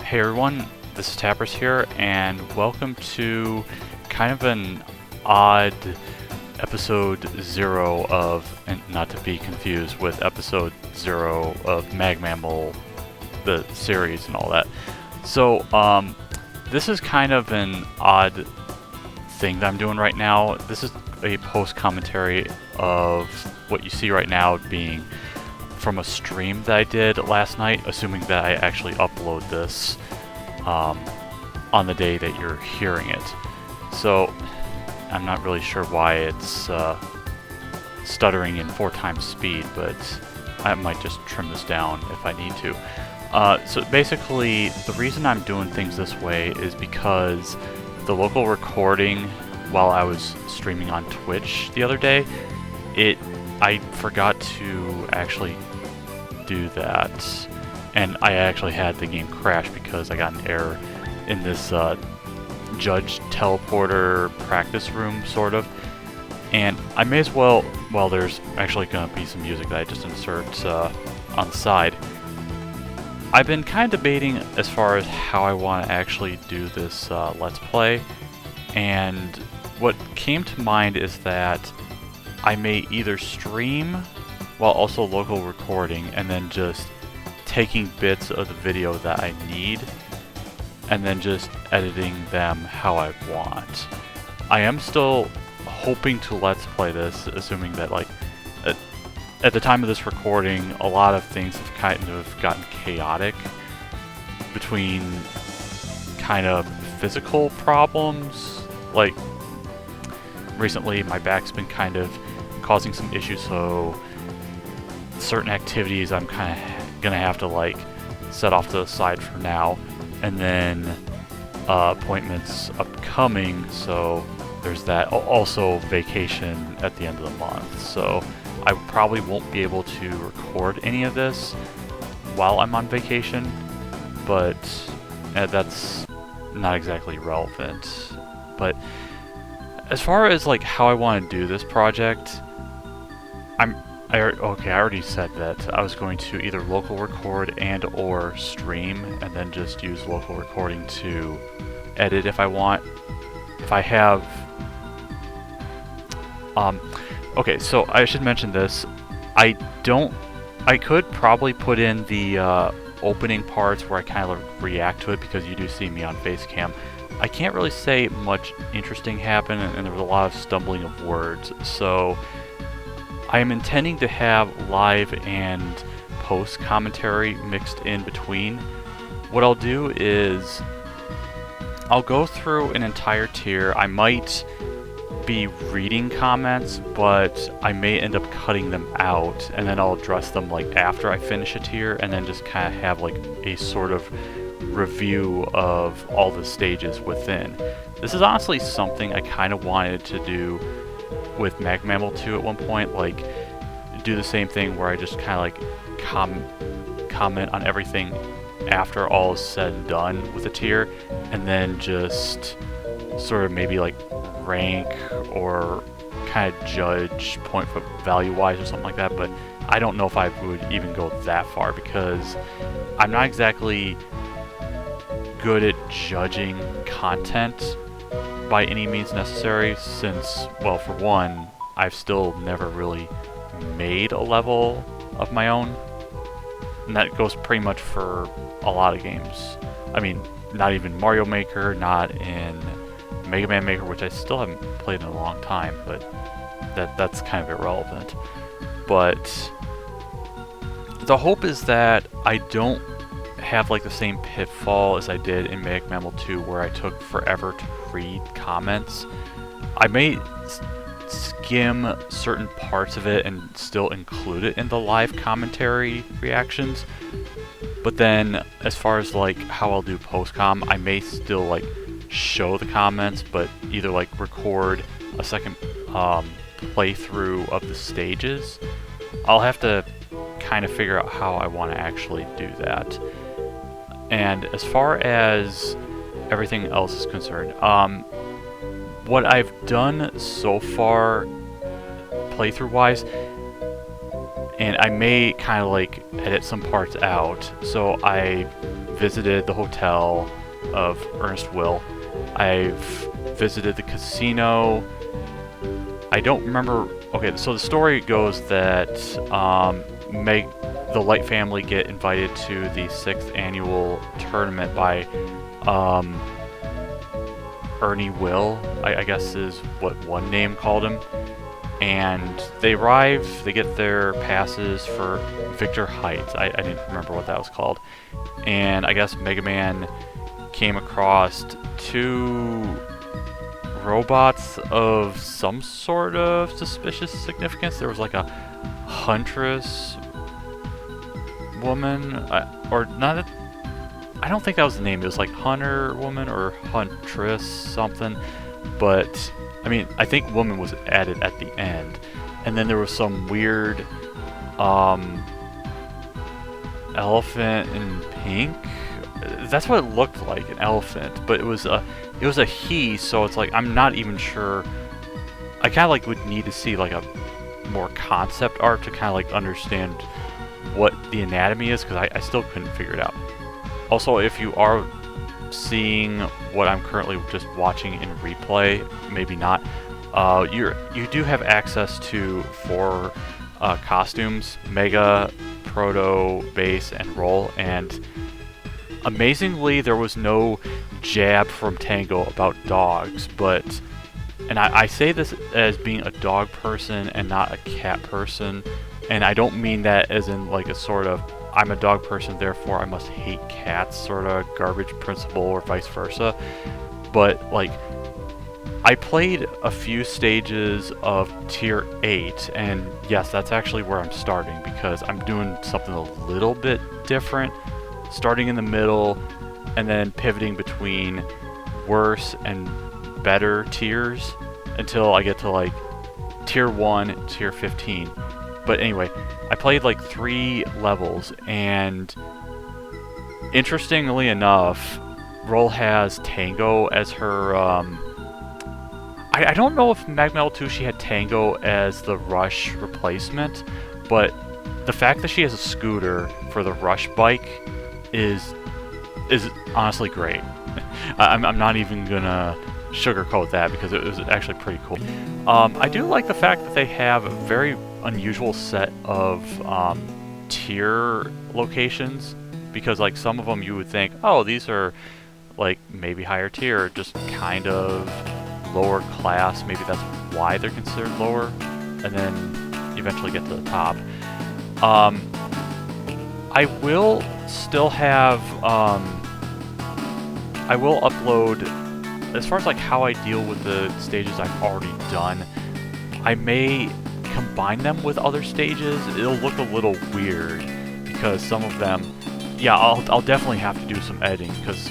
Hey everyone, this is Tappers here, and welcome to kind of an odd episode 0 of, and not to be confused with episode 0 of Mag Mammal, the series and all that. So, this is kind of an odd thing that I'm doing right now. This is a post-commentary of what you see right now being from a stream that I did last night, assuming that I actually upload this on the day that you're hearing it. So I'm not really sure why it's stuttering in 4 times speed, but I might just trim this down if I need to. So basically, the reason I'm doing things this way is because the local recording while I was streaming on Twitch the other day, I forgot to actually do that, and I actually had the game crash because I got an error in this judge teleporter practice room, sort of. And I may as well, there's actually going to be some music that I just insert on the side. I've been kind of debating as far as how I want to actually do this Let's Play, and what came to mind is that I may either stream while also local recording and then just taking bits of the video that I need and then just editing them how I want. I am still hoping to Let's Play this, assuming that at the time of this recording a lot of things have kind of gotten chaotic between kind of physical problems. Like recently my back's been kind of causing some issues, so certain activities I'm kind of gonna have to set off to the side for now, and then appointments upcoming, so there's that. Also vacation at the end of the month, so I probably won't be able to record any of this while I'm on vacation, but that's not exactly relevant. But as far as how I want to do this project, I already said that I was going to either local record and or stream, and then just use local recording to edit if I want. If I have... okay, so I should mention this. I could probably put in the opening parts where I kind of react to it, because you do see me on Facecam. I can't really say much interesting happened, and there was a lot of stumbling of words, so I am intending to have live and post commentary mixed in between. What I'll do is I'll go through an entire tier. I might be reading comments, but I may end up cutting them out, and then I'll address them after I finish a tier, and then just kind of have a sort of review of all the stages within. This is honestly something I kind of wanted to do with Mag Mammal 2 at one point, do the same thing where I just kind of comment on everything after all is said and done with a tier, and then just sort of maybe rank or kind of judge point value wise or something like that. But I don't know if I would even go that far, because I'm not exactly good at judging content by any means necessary, since, well, for one, I've still never really made a level of my own, and that goes pretty much for a lot of games. I mean, not even Mario Maker, not in Mega Man Maker, which I still haven't played in a long time, but that's kind of irrelevant. But the hope is that I don't have the same pitfall as I did in Mag Mammal 2, where I took forever to read comments. I may skim certain parts of it and still include it in the live commentary reactions, but then as far as how I'll do post-com, I may still show the comments, but either record a second playthrough of the stages. I'll have to kind of figure out how I want to actually do that. And as far as everything else is concerned, what I've done so far playthrough wise and I may kind of like edit some parts out. So I visited the hotel of Ernest Will. I've visited the casino. I don't remember. Okay, so the story goes that the Light family get invited to the 6th annual tournament by Ernie Will, I guess is what one name called him. And they arrive, they get their passes for Victor Heights. I didn't remember what that was called. And I guess Mega Man came across 2 robots of some sort of suspicious significance. There was like a huntress woman, or not. I don't think that was the name. It was like hunter woman or huntress something. But I mean, I think woman was added at the end. And then there was some weird elephant in pink. That's what it looked like, an elephant, but it was a he, so it's like I'm not even sure. I kind of like would need to see like a more concept art to kind of like understand what the anatomy is, because I still couldn't figure it out. Also, if you are seeing what I'm currently just watching in replay, maybe not, you do have access to 4 costumes: Mega, Proto, Base, and Roll. And amazingly, there was no jab from Tango about dogs, and I say this as being a dog person and not a cat person, and I don't mean that as in like a sort of I'm a dog person, therefore I must hate cats sort of garbage principle, or vice versa. But like, I played a few stages of Tier 8, and yes, that's actually where I'm starting, because I'm doing something a little bit different, starting in the middle and then pivoting between worse and better tiers until I get to like Tier 1, Tier 15. But anyway, I played like 3 levels, and interestingly enough, Roll has Tango as her, I don't know if Magma L2 she had Tango as the Rush replacement, but the fact that she has a scooter for the Rush bike is honestly great. I'm not even gonna sugarcoat that, because it was actually pretty cool. I do like the fact that they have a very unusual set of tier locations, because like some of them you would think, oh, these are like maybe higher tier, just kind of lower class, maybe that's why they're considered lower, and then eventually get to the top. I will still have I will upload, as far as like how I deal with the stages I've already done, I may combine them with other stages. It'll look a little weird, because some of them, yeah, I'll definitely have to do some editing, because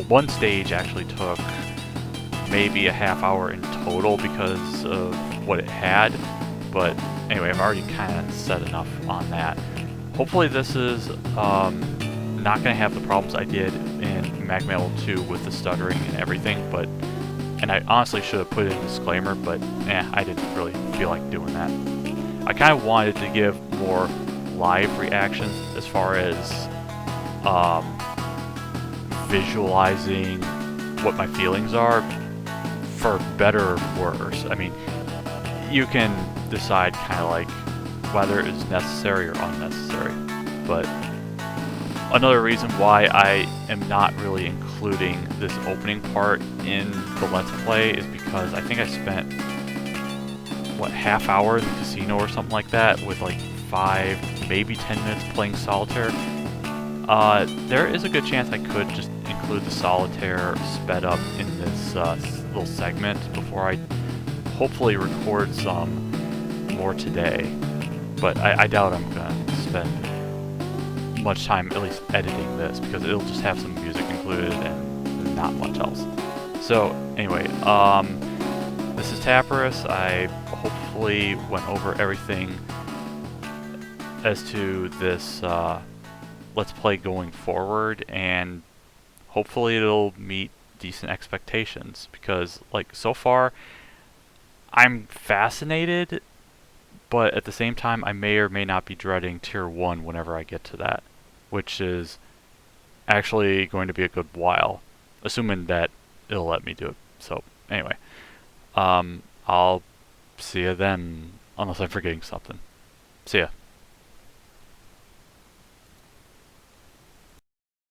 one stage actually took maybe a half hour in total because of what it had. But anyway, I've already kind of said enough on that. Hopefully this is not going to have the problems I did in Magma L2 with the stuttering and everything, and I honestly should have put in a disclaimer, but I didn't really feel like doing that. I kind of wanted to give more live reactions as far as visualizing what my feelings are, for better or worse. I mean, you can decide kind of like whether it's necessary or unnecessary, but another reason why I am not really including this opening part in the Let's Play is because I think I spent, half hour in the casino or something like that, with like 5, maybe 10 minutes playing solitaire. There is a good chance I could just include the solitaire sped up in this little segment before I hopefully record some more today. But I doubt I'm going to spend much time at least editing this, because it'll just have some music included and not much else. So anyway, this is Tapperus. I hopefully went over everything as to this Let's Play going forward, and hopefully it'll meet decent expectations, because like so far I'm fascinated, but at the same time, I may or may not be dreading Tier 1 whenever I get to that, which is actually going to be a good while, assuming that it'll let me do it. So, anyway, I'll see you then, unless I'm forgetting something. See ya.